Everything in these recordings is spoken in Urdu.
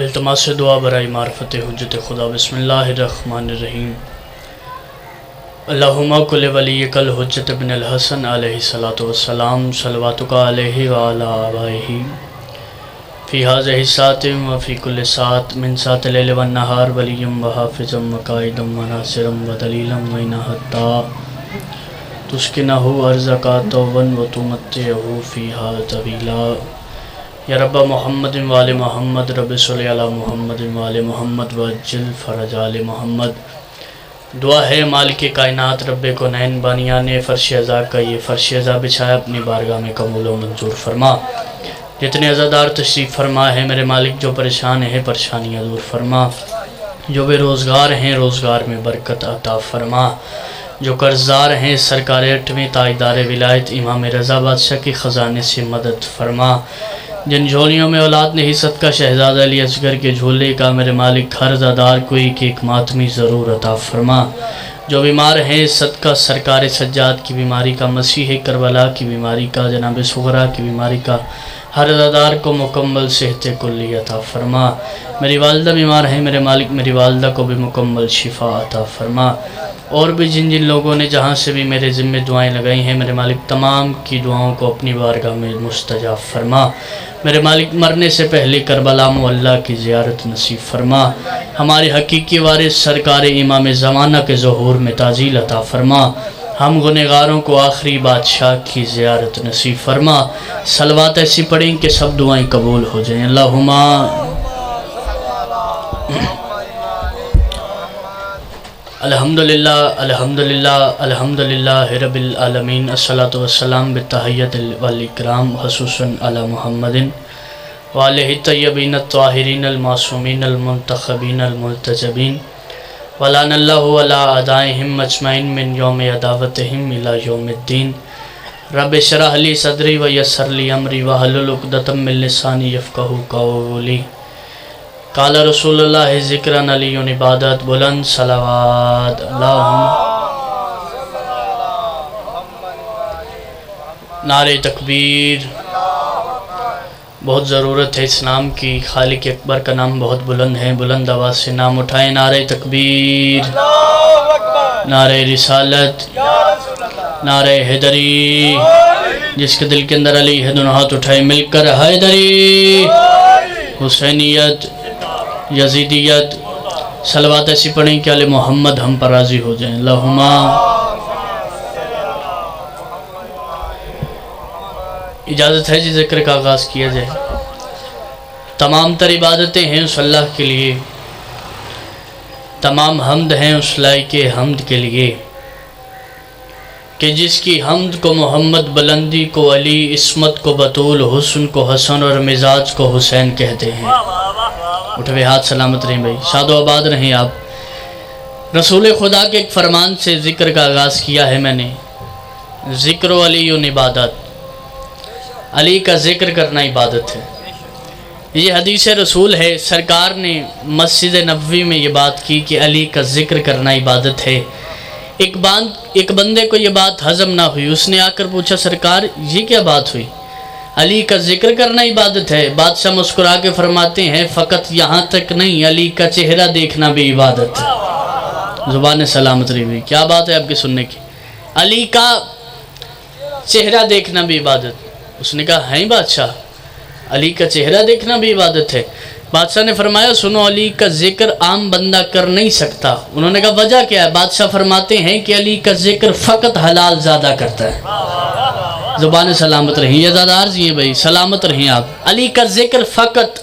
التماس دعا برائے معرفت حجت خدا۔ بسم اللہ الرحمن الرحیم۔ اللہم کل ولیک الحجت ابن الحسن علیہ السلام صلواتک علیہ وعلی آبائہ فی ھذہ الساعۃ وفی کل ساعۃ من ساعۃ اللیل والنہار ولیا وحافظا وقائدا وناصرا ودلیلا وعینا حتی تسکنہ ارضک طوعا وتمتعہ فیہا طویلا۔ یا رب محمد وآل محمد رب صلی علی محمد وآل محمد وعجل فرج آل محمد۔ دعا ہے مالک کائنات رب کونین بانیان فرش ازا کا یہ فرش ازا بچھایا اپنی بارگاہ میں قبول و منظور فرما۔ جتنے عزادار تشریف فرما ہے میرے مالک، جو پریشان ہیں پریشانیاں دور فرما، جو بے روزگار ہیں روزگار میں برکت عطا فرما، جو قرضدار ہیں سرکار 8ویں تاجدار ولایت امام رضا بادشاہ کی خزانے سے مدد فرما۔ جن جھولیوں میں اولاد نہیں صدقہ شہزادہ علی اصغر کے جھولے کا میرے مالک ہر زادار کو ایک ماتمی ضرور عطا فرما۔ جو بیمار ہیں صدقہ سرکار سجاد کی بیماری کا، مسیح کربلا کی بیماری کا، جناب صغرا کی بیماری کا ہر زادار کو مکمل صحت کلی عطا فرما۔ میری والدہ بیمار ہیں میرے مالک، میری والدہ کو بھی مکمل شفا عطا فرما۔ اور بھی جن جن لوگوں نے جہاں سے بھی میرے ذمہ دعائیں لگائی ہیں میرے مالک، تمام کی دعاؤں کو اپنی بارگاہ میں مستجاب فرما۔ میرے مالک مرنے سے پہلے کربلا معلیٰ کی زیارت نصیب فرما۔ ہمارے حقیقی وارث سرکار امام زمانہ کے ظہور میں تعجیل عطا فرما۔ ہم گنہگاروں کو آخری بادشاہ کی زیارت نصیب فرما۔ صلوات ایسی پڑھیں کہ سب دعائیں قبول ہو جائیں۔ اللہم الحمدللہ الحمدللہ الحمدللہ رب العالمین، الصلاۃ والسلام بالتحیۃ والاکرام خصوصاً علی محمد وآلہ الطیبین الطاہرین المعصومین المنتخبین الملتجبین ولعن اللہ علی اعدائہم اجمعین من یوم عداوتہم الی یوم الدین۔ رب اشرح لی صدری ویسر لی امری واحلل عقدۃ من لسانی یفقہوا قولی۔ قال رسول اللہ ذکرن علی عبادت بلند صلوات۔ اللہم نعرہ تکبیر۔ بہت ضرورت ہے اس نام کی، خالق اکبر کا نام بہت بلند ہے، بلند آواز سے نام اٹھائیں۔ نعرہ تکبیر، نعرہ رسالت، نعرہ حیدری۔ جس کے دل کے اندر علی ہے دونوں ہاتھ اٹھائیں مل کر، حیدری، حسینیت، یزیدیت۔ صلوات ایسی پڑھیں کہ آل محمد ہم پر راضی ہو جائیں۔ اللہم اجازت ہے جی ذکر کا آغاز کیا جائے۔ تمام تر عبادتیں ہیں اس اللہ کے لیے، تمام حمد ہیں اس لائق حمد کے لیے کہ جس کی حمد کو محمد، بلندی کو علی، عصمت کو بطول، حسن کو حسن اور مزاج کو حسین کہتے ہیں۔ اٹھوے ہاتھ سلامت رہیں بھائی، شاد و آباد رہیں آپ۔ رسول خدا کے ایک فرمان سے ذکر کا آغاز کیا ہے میں نے، ذکر و علی عبادت۔ علی کا ذکر کرنا عبادت ہے، یہ حدیث رسول ہے۔ سرکار نے مسجد نبوی میں یہ بات کی کہ علی کا ذکر کرنا عبادت ہے۔ ایک بندے کو یہ بات ہضم نہ ہوئی، اس نے آ کر پوچھا سرکار یہ کیا بات ہوئی؟ علی کا ذکر کرنا عبادت ہے۔ بادشاہ مسکرا کے فرماتے ہیں فقط یہاں تک نہیں، علی کا چہرہ دیکھنا بھی عبادت ہے۔ زبان سلامت رہی ہوئی، کیا بات ہے آپ کے سننے کی؟ علی کا چہرہ دیکھنا بھی عبادت۔ اس نے کہا ہیں بادشاہ، علی کا چہرہ دیکھنا بھی عبادت ہے؟ بادشاہ نے فرمایا سنو، علی کا ذکر عام بندہ کر نہیں سکتا۔ انہوں نے کہا وجہ کیا ہے؟ بادشاہ فرماتے ہیں کہ علی کا ذکر فقط حلال زادہ کرتا ہے۔ زبان سلامت رہیں، یہ زادار جی ہیں بھائی، سلامت رہیں آپ۔ علی کا ذکر فقط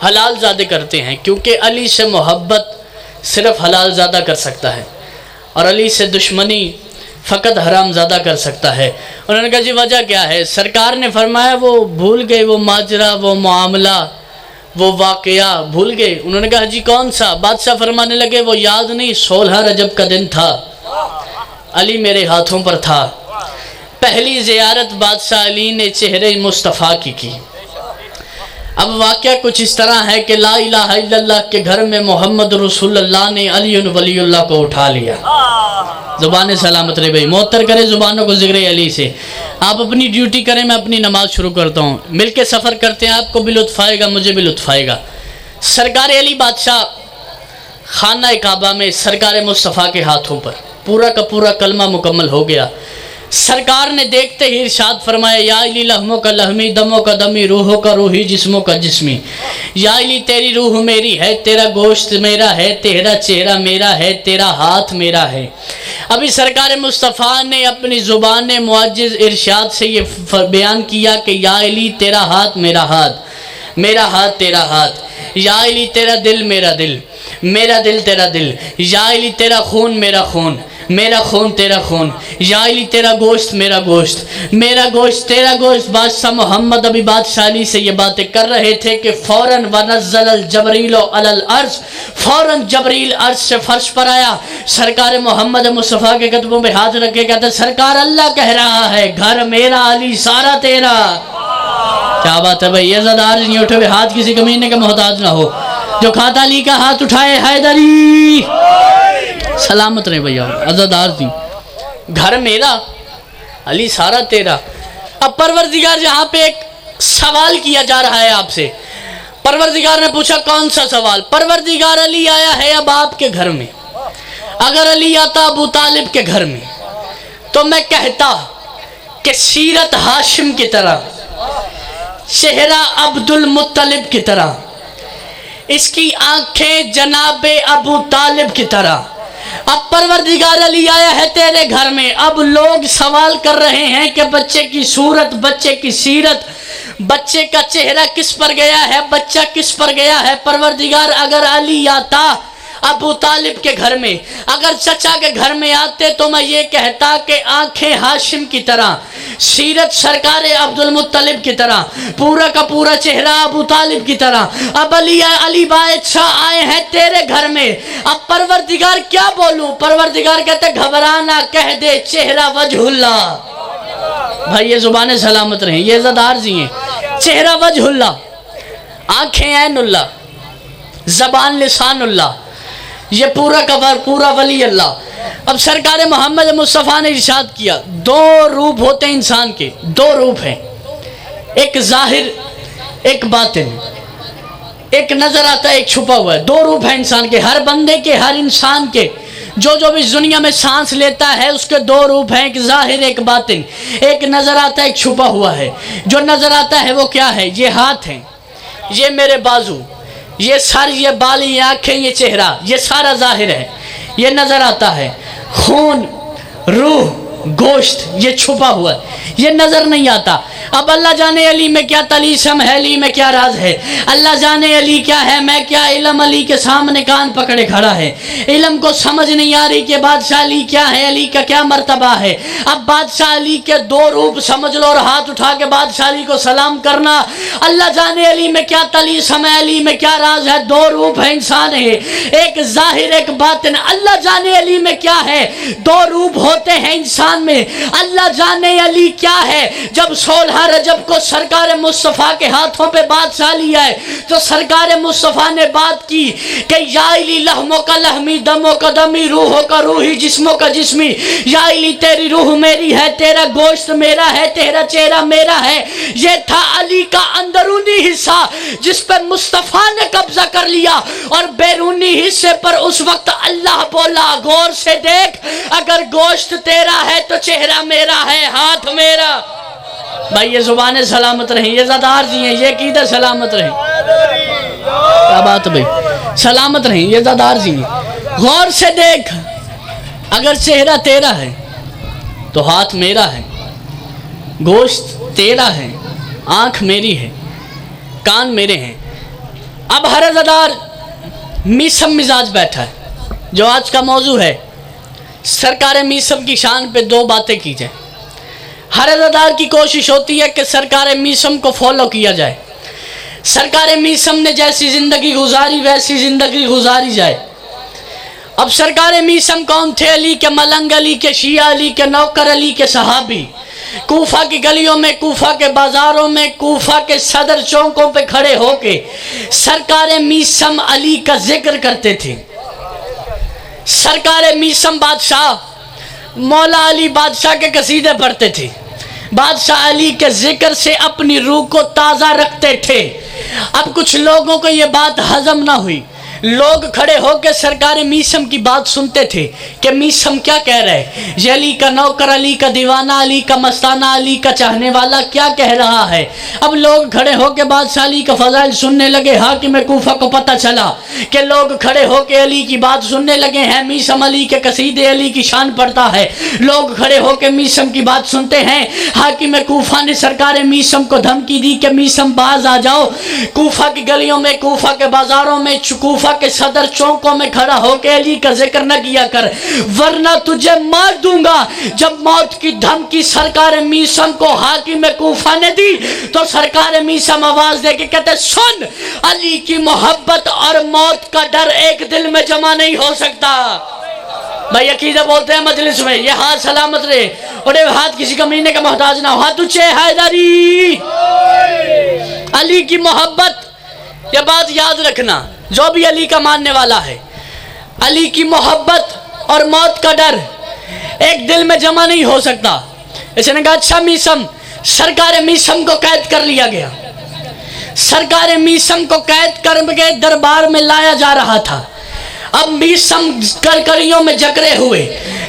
حلال زادے کرتے ہیں، کیونکہ علی سے محبت صرف حلال زادہ کر سکتا ہے اور علی سے دشمنی فقط حرام زادہ کر سکتا ہے۔ انہوں نے کہا جی وجہ کیا ہے؟ سرکار نے فرمایا وہ بھول گئے، وہ ماجرا، وہ معاملہ، وہ واقعہ بھول گئے۔ انہوں نے کہا جی کون سا؟ بادشاہ فرمانے لگے وہ یاد نہیں، 16 رجب کا دن تھا، علی میرے ہاتھوں پر تھا، پہلی زیارت بادشاہ علی نے چہرے مصطفیٰ کی۔ اب واقعہ کچھ اس طرح ہے کہ لا الہ الا اللہ کے گھر میں محمد رسول اللہ نے علی ولی اللہ کو اٹھا لیا۔ زبان سلامت رہے بھائی، معطر کرے زبانوں کو ذکر علی سے۔ آپ اپنی ڈیوٹی کریں، میں اپنی نماز شروع کرتا ہوں۔ مل کے سفر کرتے ہیں، آپ کو بھی لطف آئے گا، مجھے بھی لطف آئے گا۔ سرکار علی بادشاہ خانہ کعبہ میں سرکار مصطفیٰ کے ہاتھوں پر پورا کا پورا کلمہ مکمل ہو گیا۔ سرکار نے دیکھتے ہی ارشاد فرمایا یا علی لحموں کا لحمی دموں کا دمی روحوں کا روحی جسموں کا جسمی، یا علی تیری روح میری ہے، تیرا گوشت میرا ہے، تیرا چہرہ میرا ہے، تیرا ہاتھ میرا ہے۔ ابھی سرکار مصطفیٰ نے اپنی زبان معجز ارشاد سے یہ بیان کیا کہ یا علی تیرا ہاتھ میرا ہاتھ، میرا ہاتھ تیرا ہاتھ، یا علی تیرا دل میرا دل، میرا دل تیرا دل، یا علی تیرا خون میرا خون، میرا خون تیرا خون، یا علی تیرا گوشت میرا گوشت، میرا گوشت تیرا گوشت۔ بادشاہ محمد ابھی بادشاہ علی سے یہ باتیں کر رہے تھے کہ فوراً ونزل الجبریل علی الارض، فوراً جبریل عرض سے فرش پر آیا، سرکار محمد مصطفیٰ کے قدموں پہ ہاتھ رکھے کہتا سرکار اللہ کہہ رہا ہے گھر میرا علی سارا تیرا۔ کیا بات ہے بھائی، یہ زدار نہیں اٹھے ہوئے ہاتھ کسی کمینے کا محتاج نہ ہو، جو کھاتا علی کا ہاتھ اٹھائے حیدری سلامت رہے بھیا، عزادار تھی، گھر میرا علی سارا تیرا۔ اب پروردگار جہاں پہ ایک سوال کیا جا رہا ہے آپ سے، پروردگار نے پوچھا کون سا سوال؟ پروردگار علی آیا ہے اب آپ کے گھر میں، اگر علی آتا ابو طالب کے گھر میں تو میں کہتا کہ سیرت ہاشم کی طرح، چہرہ عبد المطلب کی طرح، اس کی آنکھیں جناب ابو طالب کی طرح۔ اب پروردگار علی آیا ہے تیرے گھر میں، اب لوگ سوال کر رہے ہیں کہ بچے کی صورت، بچے کی سیرت، بچے کا چہرہ کس پر گیا ہے، بچہ کس پر گیا ہے۔ پروردگار اگر علی آتا ابو طالب کے گھر میں، اگر چچا کے گھر میں آتے تو میں یہ کہتا کہ آنکھیں ہاشم کی طرح، سیرت سرکار عبد المطلب کی طرح، پورا کا پورا چہرہ ابو طالب کی طرح۔ اب علی بادشاہ آئے ہیں تیرے گھر میں، اب پروردگار کیا بولوں؟ پروردگار کہتے گھبرانا، کہہ دے چہرہ وجہ اللہ۔ بھائی یہ زبانیں سلامت رہیں، یہ زدار جی ہیں، چہرہ وجہ اللہ، آنکھیں عین اللہ، زبان لسان اللہ، یہ پورا کور پورا ولی اللہ۔ اب سرکار محمد مصطفیٰ نے ارشاد کیا دو روپ ہوتے ہیں انسان کے، دو روپ ہیں، ایک ظاہر ایک باطن، ایک نظر آتا ہے ایک چھپا ہوا ہے۔ دو روپ ہیں انسان کے، ہر بندے کے، ہر انسان کے، جو بھی اس دنیا میں سانس لیتا ہے اس کے دو روپ ہیں، ایک ظاہر ایک باطن، ایک نظر آتا ہے ایک چھپا ہوا ہے۔ جو نظر آتا ہے وہ کیا ہے؟ یہ ہاتھ ہیں، یہ میرے بازو، یہ سر، یہ بال، یہ آنکھیں، یہ چہرہ، یہ سارا ظاہر ہے، یہ نظر آتا ہے۔ خون، روح، گوشت یہ چھپا ہوا ہے، یہ نظر نہیں آتا۔ اب اللہ جانے علی میں کیا طلیسم ہے، علی میں کیا راز ہے، اللہ جانے علی کیا ہے میں کیا، علم علی کے سامنے کان پکڑے کھڑا ہے، علم کو سمجھ نہیں آ رہی کہ بادشاہ علی کیا ہے، علی کا کیا مرتبہ ہے۔ اب بادشاہ علی کے دو روپ سمجھ لو اور ہاتھ اٹھا کے بادشاہ علی کو سلام کرنا۔ اللہ جانے علی میں کیا طلیسم ہے، علی میں کیا راز ہے، دو روپ ہے انسان ہے، ایک ظاہر ایک باطن۔ اللہ جانے علی میں کیا ہے، دو روپ ہوتے ہیں انسان میں۔ اللہ جانے علی کیا ہے، جب 16 رجب کو سرکار مصطفیٰ کے ہاتھوں پہ بادشاہ علی آئے تو سرکار مصطفیٰ نے بات کی کہ یا علی لحموں کا لحمی دموں کا دمی روحوں کا روحی جسموں کا جسمی، یا علی تیری روح میری ہے، تیرا گوشت میرا ہے، تیرا چہرہ میرا ہے۔ یہ تھا علی کا اندرونی حصہ جس پہ مصطفیٰ نے قبضہ کر لیا، اور بیرونی حصے پر اس وقت اللہ بولا غور سے دیکھ، اگر گوشت تیرا ہے تو چہرہ میرا ہے، ہاتھ میرا۔ بھائی یہ زبانیں سلامت رہیں، یہ زدار جی ہیں، یہ عقیدہ سلامت رہیں، کیا بات بھائی، سلامت رہیں، یہ زدار جی ہیں۔ غور سے دیکھ، اگر چہرہ تیرا ہے تو ہاتھ میرا ہے، گوشت تیرا ہے، آنکھ میری ہے، کان میرے ہیں۔ اب ہر زدار میسم مزاج بیٹھا ہے، جو آج کا موضوع ہے، سرکار میسم کی شان پہ دو باتیں کی جائیں۔ ہر عزادار کی کوشش ہوتی ہے کہ سرکار میسم کو فالو کیا جائے، سرکار میسم نے جیسی زندگی گزاری ویسی زندگی گزاری جائے۔ اب سرکار میسم کون تھے؟ علی کے ملنگ، علی کے شیعہ، علی کے نوکر، علی کے صحابی۔ کوفہ کی گلیوں میں، کوفہ کے بازاروں میں، کوفہ کے صدر چوکوں پہ کھڑے ہو کے سرکار میسم علی کا ذکر کرتے تھے۔ سرکار میسم بادشاہ مولا علی بادشاہ کے قصیدے پڑھتے تھے، بادشاہ علی کے ذکر سے اپنی روح کو تازہ رکھتے تھے۔ اب کچھ لوگوں کو یہ بات ہضم نہ ہوئی، لوگ کھڑے ہو کے سرکار میثم کی بات سنتے تھے کہ میثم کیا کہہ رہے، یہ علی کا نوکر، علی کا دیوانہ، علی کا مستانہ، علی کا چاہنے والا کیا کہہ رہا ہے۔ اب لوگ کھڑے ہو کے بادشاہ علی کا فضائل سننے لگے۔ حاکم کوفہ کو پتہ چلا کہ لوگ کھڑے ہو کے علی کی بات سننے لگے ہیں، میثم علی کے قصیدے علی کی شان پڑھتا ہے، لوگ کھڑے ہو کے میثم کی بات سنتے ہیں۔ حاکم کوفہ نے سرکار میثم کو دھمکی دی کہ میثم باز آ جاؤ، کوفہ کی گلیوں میں، کوفہ کے بازاروں میں، کوفہ کے صدر چوکوں میں کھڑا ہو کے علی کا ذکر نہ کیا کر ورنہ تجھے مار دوں گا۔ جب موت کی دھمکی سرکار میثم کو حاکم کوفہ نے دی تو سرکار میثم آواز دے کے کہتے سن، علی کی محبت اور موت کا ڈر ایک دل میں جمع نہیں ہو سکتا۔ بھائی عقیدہ بولتے ہیں مجلس میں، یہ ہاتھ سلامت رہے اور یہ ہاتھ کسی کمینے کا محتاج نہ ہو۔ ہاتھ اونچے، حیدری، علی کی محبت، یہ بات یاد رکھنا جو بھی علی کا ماننے والا ہے، علی کی محبت اور موت کا ڈر ایک دل میں جمع نہیں ہو سکتا۔ اس نے کہا اچھا میثم، سرکار میثم کو قید کر لیا گیا، سرکار میثم کو قید کر کے دربار میں لایا جا رہا تھا۔ اب میثم کرکریوں میں جکڑے ہوئے،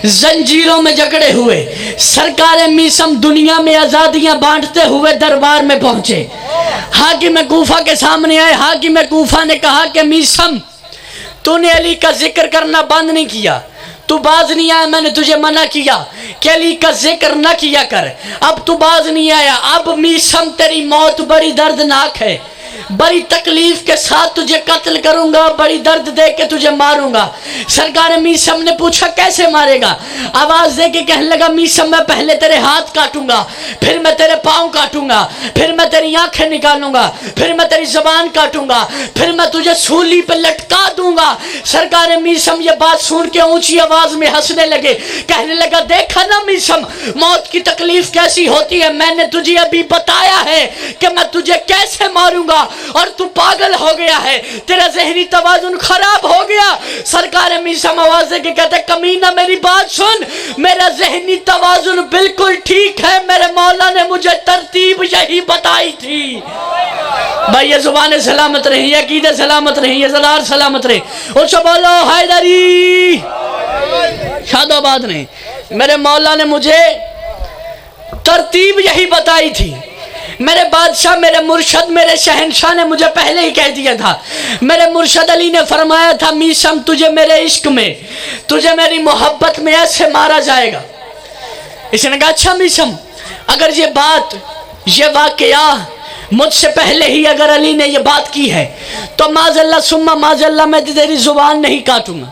زنجیروں میں جکڑے ہوئے، سرکار میثم دنیا میں آزادیاں بانٹتے ہوئے دربار میں پہنچے۔ حاکم کوفہ کے سامنے آئے۔ حاکم کوفہ نے کہا کہ میثم، تو نے علی کا ذکر کرنا بند نہیں کیا، تو باز نہیں آیا، میں نے تجھے منع کیا کہ علی کا ذکر نہ کیا کر، اب تو باز نہیں آیا۔ اب میثم تیری موت بڑی دردناک ہے، بڑی تکلیف کے ساتھ تجھے قتل کروں گا، بڑی درد دے کے تجھے ماروں گا۔ سرکار میثم نے پوچھا کیسے مارے گا؟ آواز دے کے کہنے لگا میثم میں پہلے تیرے ہاتھ کاٹوں گا، پھر میں تیرے پاؤں کاٹوں گا، پھر میں تیری آنکھیں نکالوں گا، پھر میں تیری زبان کاٹوں گا، پھر میں تجھے سولی پہ لٹکا دوں گا۔ سرکار میثم یہ بات سن کے اونچی آواز میں ہنسنے لگے، کہنے لگا دیکھا نا میثم، موت کی تکلیف کیسی ہوتی ہے، میں نے تجھے ابھی بتایا ہے کہ میں تجھے کیسے ماروں گا اور تو پاگل ہو گیا ہے، تیرا ذہنی توازن خراب ہو گیا۔ سرکار میثم آواز دے کے کہتے کمینہ میری بات سن، میرا ذہنی توازن بالکل ٹھیک ہے، میرے مولا نے مجھے ترتیب یہی بتائی تھی۔ بھائی یہ زبانیں سلامت رہیں، یہ عقیدے سلامت رہیں، یہ زلار سلامت رہیں۔ اچھا بولو حیدری، شاد آباد نہیں، میرے مولا نے مجھے ترتیب یہی بتائی تھی، میرے بادشاہ، میرے مرشد، میرے شہنشاہ نے مجھے پہلے ہی کہہ دیا تھا۔ میرے مرشد علی نے فرمایا تھا میثم تجھے میرے عشق میں، تجھے میری محبت میں ایسے مارا جائے گا۔ اس نے کہا اچھا میثم، اگر یہ بات، یہ واقعہ مجھ سے پہلے ہی اگر علی نے یہ بات کی ہے تو معاذ اللہ ثم معاذ اللہ میں تیری زبان نہیں کاٹوں گا،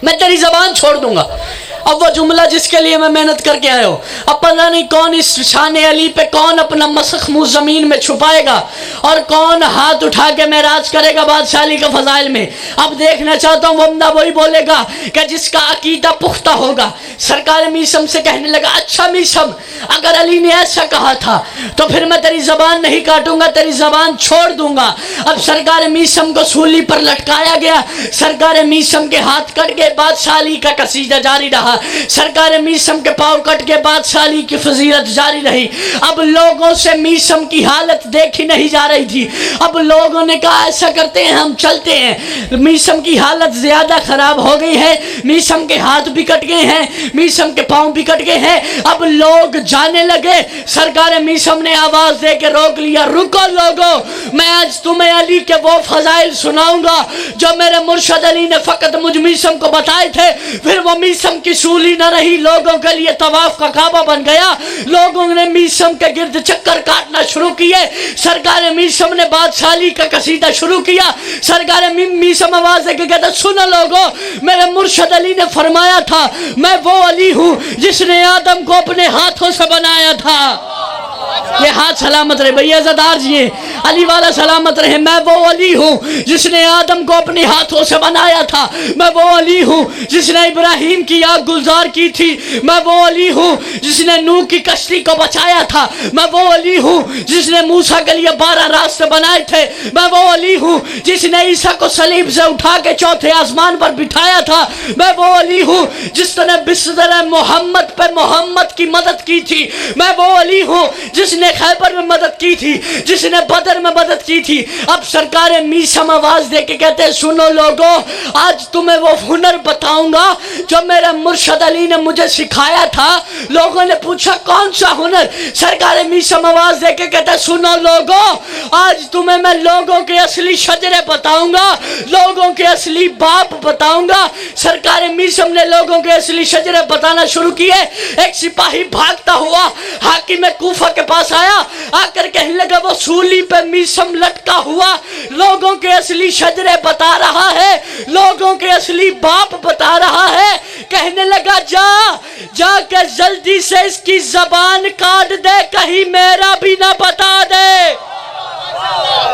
میں تیری زبان چھوڑ دوں گا۔ اب وہ جملہ جس کے لیے میں محنت کر کے آیا ہوں، اب پتہ نہیں کون اس شان علی پہ کون اپنا مسخ منہ زمین میں چھپائے گا اور کون ہاتھ اٹھا کے معراج کرے گا بادشاہ علی کا فضائل میں۔ اب دیکھنا چاہتا ہوں بندہ وہی بولے گا کہ جس کا عقیدہ پختہ ہوگا۔ سرکار میثم سے کہنے لگا اچھا میثم، اگر علی نے ایسا کہا تھا تو پھر میں تیری زبان نہیں کاٹوں گا، تیری زبان چھوڑ دوں گا۔ اب سرکار میثم کو سولی پر لٹکایا گیا، سرکار میثم کے ہاتھ کٹ گئے، بادشاہ علی کا قصیدہ جاری رہا، سرکار میثم کے پاؤں کٹ کے بادشاہ علی کی فضیلت جاری رہی۔ اب لوگوں سے میثم کی حالت دیکھی نہیں جا رہی تھی، اب لوگوں نے کہا ایسا کرتے ہیں ہم چلتے ہیں، میثم کی حالت زیادہ خراب ہو گئی ہے، میثم کے ہاتھ بھی کٹ گئے ہیں، میثم کے پاؤں بھی کٹ گئے ہیں، اب لوگ جانے لگے۔ سرکار میثم نے آواز دے کے روک لیا، رکو لوگو، میں آج تمہیں علی کے وہ فضائل سناؤں گا جو میرے مرشد علی نے فقط مجھ میثم کو بتائے تھے۔ پھر وہ میثم کی سولی نہ رہی، لوگوں کے لیے طواف کا کعبہ بن گیا، لوگوں نے میثم کے گرد چکر کاٹنا شروع کیے۔ سرکار میثم نے بادشاہ علی کا قصیدہ شروع کیا۔ سرکار میثم آواز دے کے کہتا سنو لوگو، میرے مرشد علی نے فرمایا تھا میں وہ علی ہوں جس نے آدم کو اپنے ہاتھوں سے بنایا تھا۔ یہ ہاتھ سلامت رہے بھئی عزادار جی، علی والا سلامت رہے، میں وہ علی ہوں جس نے آدم کو اپنے ہاتھوں سے بنایا تھا، میں وہ علی ہوں جس نے ابراہیم کی آگ گلزار کی تھی، میں وہ علی ہوں جس نے نوح کی کشتی کو بچایا تھا، میں وہ علی ہوں جس نے موسیٰ کے لیے 12 راستے بنائے تھے، میں وہ علی ہوں جس نے عیسیٰ کو صلیب سے اٹھا کے چوتھے آسمان پر بٹھایا تھا، میں وہ علی ہوں جس نے بستر محمد پہ محمد کی مدد کی تھی، میں وہ علی ہوں جس نے خیبر میں مدد کی تھی، جس نے بدر میں مدد کی تھی۔ اب سرکار میسم آواز دے کے کہتے ہیں سنو لوگو، آج تمہیں وہ ہنر بتاؤں گا جو میرے مرشد علی نے مجھے سکھایا تھا۔ لوگوں نے پوچھا کون سا ہنر؟ سرکار میسم آواز دے کے کہتے ہیں سنو لوگو، آج تمہیں میں لوگوں کے اصلی شجرے بتاؤں گا، لوگوں کے اصلی باپ بتاؤں گا۔ سرکار میسم نے لوگوں کے اصلی شجرے بتانا شروع کیے۔ ایک سپاہی بھاگتا ہوا حاکم کوفہ کے پاس آیا، آ کر کہنے لگا وہ سولی پہ میسم لٹکا ہوا لوگوں کے اصلی شجرے بتا رہا ہے، لوگوں کے اصلی باپ بتا رہا ہے۔ کہنے لگا جا کے جلدی سے اس کی زبان کاٹ دے، کہیں میرا بھی نہ بتا دے۔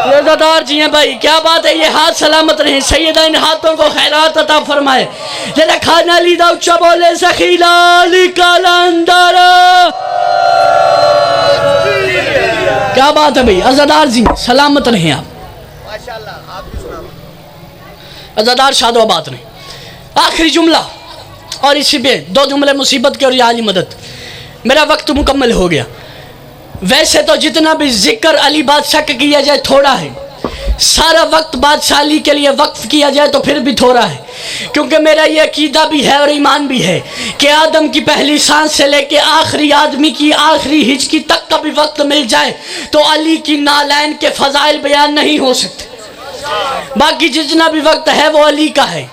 یہ عزادار جی ہیں بھائی، کیا بات ہے، یہ ہاتھ سلامت رہیں، سیدہ ان ہاتھوں کو خیرات عطا فرمائے۔ جنہیں کھانا لی دا اچھا بولے سخیلہ علی کالندر، کیا بات ہے بھائی، عزادار جی سلامت رہیں آپ، عزادار شاد و آباد رہیں۔ آخری جملہ اور اسی پہ 2 جملے مصیبت کے اور یہ عالی مدد۔ میرا وقت مکمل ہو گیا۔ ویسے تو جتنا بھی ذکر علی بادشاہ کا کیا جائے تھوڑا ہے، سارا وقت بادشاہ علی کے لیے وقف کیا جائے تو پھر بھی تھوڑا ہے، کیونکہ میرا یہ عقیدہ بھی ہے اور ایمان بھی ہے کہ آدم کی پہلی سانس سے لے کے آخری آدمی کی آخری ہچکی تک کا بھی وقت مل جائے تو علی کی نالین کے فضائل بیان نہیں ہو سکتے۔ باقی جتنا بھی وقت ہے وہ علی کا ہے،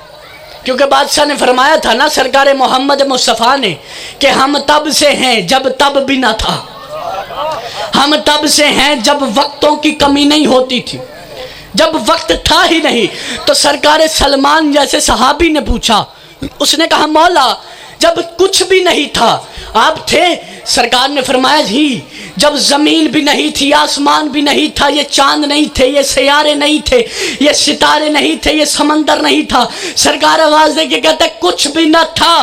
کیونکہ بادشاہ نے فرمایا تھا نا سرکار محمد مصطفیٰ نے کہ ہم تب سے ہیں جب تب بھی نہ تھا، ہم تب سے ہیں جب وقتوں کی کمی نہیں ہوتی تھی، جب وقت تھا ہی نہیں۔ تو سرکار سلمان جیسے صحابی نے پوچھا، اس نے کہا مولا جب کچھ بھی نہیں تھا آپ تھے؟ سرکار نے فرمایا جی، جب زمین بھی نہیں تھی، آسمان بھی نہیں تھا، یہ چاند نہیں تھے، یہ سیارے نہیں تھے، یہ ستارے نہیں تھے، یہ سمندر نہیں تھا، سرکار آواز دے کے کہتے کچھ بھی نہ تھا،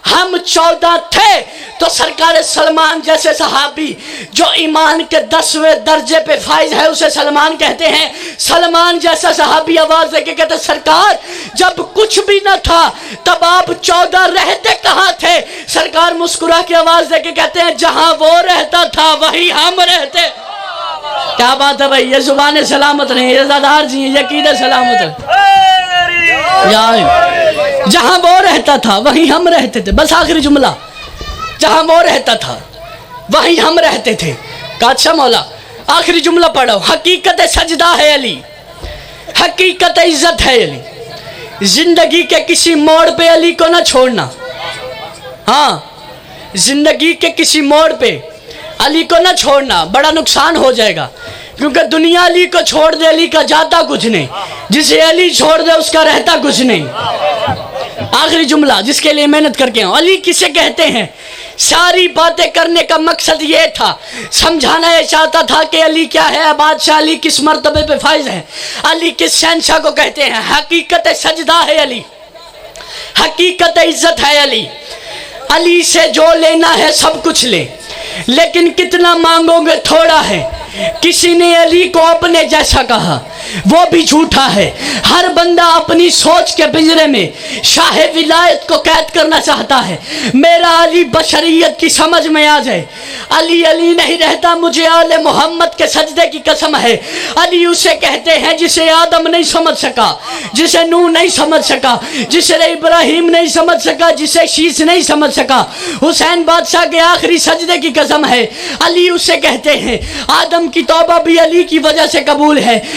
ہم 14 تھے۔ تو سرکار سلمان جیسے صحابی جو ایمان کے 10ویں درجے پہ فائز ہے اسے سلمان کہتے ہیں، سلمان جیسا صحابی آواز دے کے کہتے سرکار جب کچھ بھی نہ تھا تب آپ 14 رہتے کہاں تھے؟ سرکار مسکرا کے آواز دے کے کہتے ہیں جہاں وہ رہتا تھا وہی ہم رہتے۔ کیا بات ہے بھائی، یہ زبان سلامت نہیں، یہ عزادار جی ہیں، یقین سلامت ہے۔ جہاں وہ رہتا تھا وہیں ہم رہتے تھے، بس آخری جملہ، جہاں وہ رہتا تھا وہیں ہم رہتے تھے۔ کہا اچھا مولا آخری جملہ پڑھو، حقیقت سجدہ ہے علی، حقیقت عزت ہے علی، زندگی کے کسی موڑ پہ علی کو نہ چھوڑنا، ہاں زندگی کے کسی موڑ پہ علی کو نہ چھوڑنا، بڑا نقصان ہو جائے گا، کیونکہ دنیا علی کو چھوڑ دے علی کا جاتا کچھ نہیں، جسے علی چھوڑ دے اس کا رہتا کچھ نہیں۔ آخری جملہ جس کے لیے محنت کر کے ہوں، علی کسے کہتے ہیں؟ ساری باتیں کرنے کا مقصد یہ تھا، سمجھانا یہ چاہتا تھا کہ علی کیا ہے، بادشاہ علی کس مرتبے پہ فائز ہے، علی کس شہنشاہ کو کہتے ہیں۔ حقیقت سجدہ ہے علی، حقیقت عزت ہے علی، علی سے جو لینا ہے سب کچھ لے، لیکن کتنا مانگو گے تھوڑا ہے۔ کسی نے علی کو اپنے جیسا کہا، وہ بھی جھوٹا ہے۔ ہر بندہ اپنی سوچ کے پنجرے میں شاہ ولایت کو قید کرنا چاہتا ہے۔ میرا علی بشریت کی سمجھ میں آ جائے، علی علی نہیں رہتا، مجھے آل محمد کے سجدے کی قسم ہے۔ علی اسے کہتے ہیں جسے آدم نہیں سمجھ سکا، جسے نوح نہیں سمجھ سکا، جسے ابراہیم نہیں سمجھ سکا، جسے شیش نہیں سمجھ سکا۔ حسین بادشاہ کے آخری سجدے کی قسم ہے، علی اسے کہتے ہیں۔ آدم کی توبہ بھی علی کی وجہ سے قبول ہے،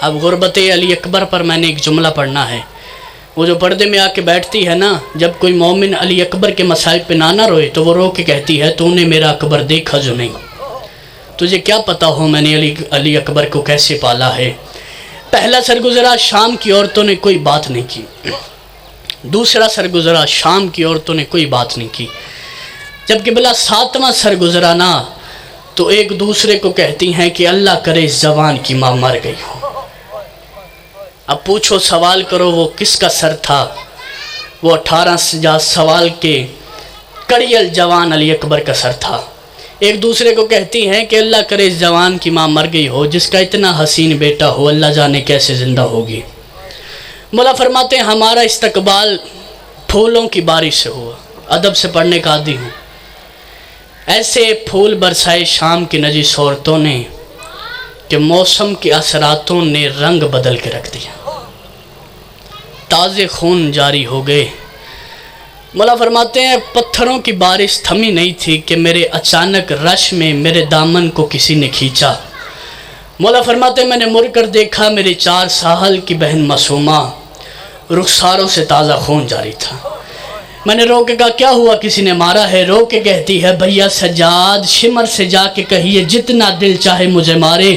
اب غربت علی اکبر پر میں نے ایک جملہ پڑھنا ہے، وہ جو پردے میں آ کے بیٹھتی ہے نا، جب کوئی مومن علی اکبر کے مصائب پہ نہ روئے تو وہ رو کے کہتی ہے تو نے میرا اکبر دیکھا جو نہیں، تجھے کیا پتا ہو میں نے علی اکبر کو کیسے پالا ہے۔ پہلا سرگزرا شام کی عورتوں نے کوئی بات نہیں کی، دوسرا سرگزرا شام کی عورتوں نے کوئی بات نہیں کی، جبکہ بلا ساتواں سرگزرا نا تو ایک دوسرے کو کہتی ہیں کہ اللہ کرے اس جوان کی ماں مر گئی ہو۔ اب پوچھو، سوال کرو وہ کس کا سر تھا؟ وہ 18 سوال کے کڑیل جوان علی اکبر کا سر تھا۔ ایک دوسرے کو کہتی ہیں کہ اللہ کرے اس جوان کی ماں مر گئی ہو جس کا اتنا حسین بیٹا ہو، اللہ جانے کیسے زندہ ہوگی۔ مولا فرماتے ہیں ہمارا استقبال پھولوں کی بارش سے ہوا، ادب سے پڑھنے کا عادی ہوں، ایسے پھول برسائے شام کی نجس عورتوں نے کہ موسم کے اثراتوں نے رنگ بدل کے رکھ دیا، تازے خون جاری ہو گئے۔ مولا فرماتے ہیں پتھروں کی بارش تھمی نہیں تھی کہ میرے اچانک رش میں میرے دامن کو کسی نے کھینچا۔ مولا فرماتے ہیں میں نے مڑ کر دیکھا، میری 4 سال کی بہن معصومہ رخساروں سے تازہ خون جاری تھا۔ میں نے رو کے کہا کیا ہوا، کسی نے مارا ہے؟ رو کے کہتی ہے بھیا سجاد شمر سے جا کے کہیے جتنا دل چاہے مجھے مارے،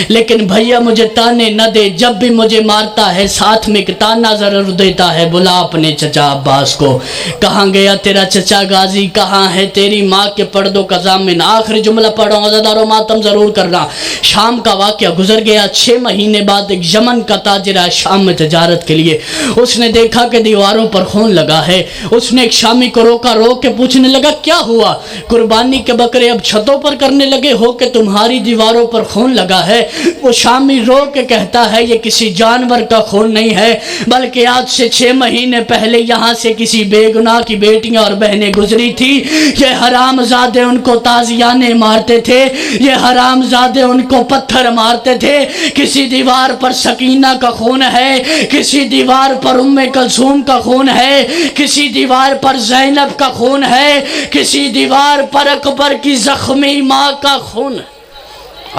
لیکن بھیا مجھے تانے نہ دے، جب بھی مجھے مارتا ہے ساتھ میں ایک تانا ضرور دیتا ہے، بلا اپنے چچا عباس کو۔ کہاں گیا تیرا چچا غازی، کہاں ہے تیری ماں کے پردوں کا ضامن؟ آخری جملہ پڑھا ہوں، عزادار و ماتم ضرور کرنا۔ شام کا واقعہ گزر گیا، 6 مہینے بعد ایک یمن کا تاجر آیا شام میں تجارت کے لیے، اس نے دیکھا کہ دیواروں پر خون لگا ہے، اس نے ایک شامی کو روکا، رو کے پوچھنے لگا کیا ہوا؟ قربانی کے بکرے اب چھتوں پر کرنے لگے ہو کہ تمہاری دیواروں پر خون لگا ہے؟ وہ شامی رو کے کہتا ہے یہ کسی جانور کا خون نہیں ہے، بلکہ آج سے 6 مہینے پہلے یہاں سے کسی بے گناہ کی بیٹیاں اور بہنیں گزری تھی، یہ حرام زادے ان کو تازیانے مارتے تھے، یہ حرام زادے ان کو پتھر مارتے تھے۔ کسی دیوار پر سکینہ کا خون ہے، کسی دیوار پر ام کلثوم کا خون ہے، کسی دیوار پر زینب کا خون ہے، کسی دیوار پر اکبر کی زخمی ماں کا خون ہے۔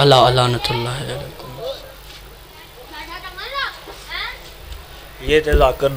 اللہ لعنت اللہ علیکم۔ یہ تھے ذاکر